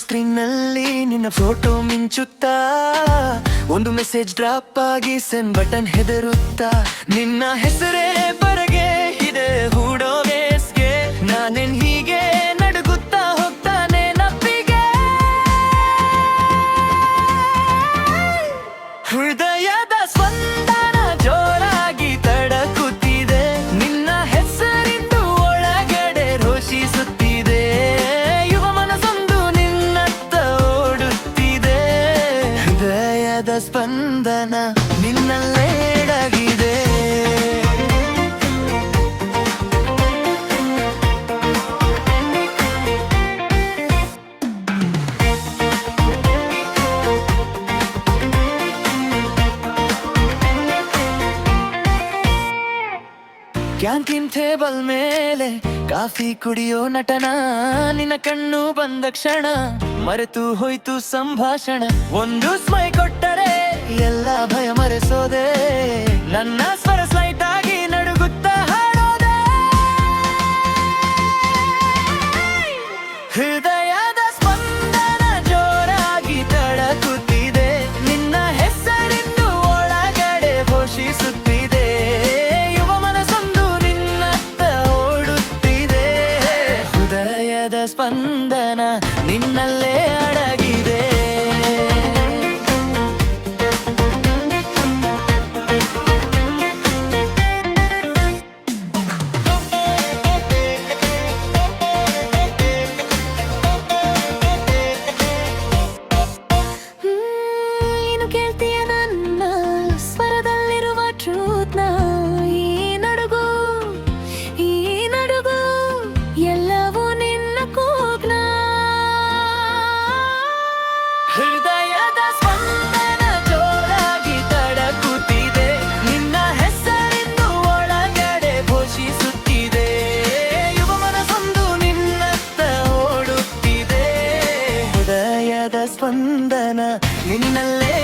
Screen ನಲ್ಲಿ ನಿನ್ನ photo ಮಿಂಚುತ್ತಾ, ಒಂದು ಮೆಸೇಜ್ ಡ್ರಾಪ್ ಆಗಿ ಸೆಂಡ್ ಬಟನ್ ಹೆದರುತ್ತಾ, ನಿನ್ನ ಹೆಸರೇ ಬರಗೆ ಇದೆ ಹೂಡೋ ವೇಸ್ಗೆ, ನಾನೇನ್ ಹೀಗೆ ನಡುಗುತ್ತಾ ಹೋಗ್ತಾನೆ ನಪ್ಪಿಗೆ. ಹೃದಯದ ಸ್ಪಂದನ ಜೋರಾಗಿ ತಡಕುತ್ತಿದೆ, ನಿನ್ನ ಹೆಸರಿಂದು ಒಳಗಡೆ ರೋಷಿಸುತ್ತಿದೆ, ಯುವ ಮನಸ್ಸೊಂದು ನಿನ್ನತ್ತ ಓಡುತ್ತಿದೆ. ಹೃದಯದ ಸ್ಪಂದನ ನಿನ್ನಲ್ಲೇ ಅಡಗಿದೆ. ಕ್ಯಾಂಟೀನ್ ಟೇಬಲ್ ಮೇಲೆ ಕಾಫಿ ಕುಡಿಯೋ ನಟನ, ನಿನ್ನ ಕಣ್ಣು ಬಂದ ಕ್ಷಣ ಮರೆತು ಹೋಯ್ತು ಸಂಭಾಷಣ. ಒಂದು ಸ್ಮೈ ಕೊಟ್ಟರೆ ಎಲ್ಲ ಭಯ ಮರೆಸೋದೆ, ನನ್ನ ಸ್ವರ ಸ್ಲೈಟ್ ಆಗಿ ನಡುಗುತ್ತಾ ಹಾಡೋದೆ. ಹೃದಯದ ಸ್ಪಂದನ ಜೋರಾಗಿ ತಡಕುತ್ತಿದೆ, ನಿನ್ನ ಹೆಸರಿಂದು ಒಳಗಡೆ ಘೋಷಿಸುತ್ತಿದೆ, ಯುವ ಮನಸ್ಸೊಂದು ನಿನ್ನತ್ತ ಓಡುತ್ತಿದೆ. ಹೃದಯದ ಸ್ಪಂದನ ನಿನ್ನಲ್ಲೇ ಅಡಗಿದೆ. ಹೃದಯದ ಸ್ಪಂದನ ಜೋರಾಗಿ ತಡಕುತ್ತಿದೆ, ನಿನ್ನ ಹೆಸರಿಂದು ಒಳಗಡೆ ಘೋಷಿಸುತ್ತಿದೆ, ಯುವ ಮನಸ್ಸೊಂದು ನಿನ್ನತ್ತ ಓಡುತ್ತಿದೆ. ಹೃದಯದ ಸ್ಪಂದನ ನಿನ್ನಲ್ಲೇ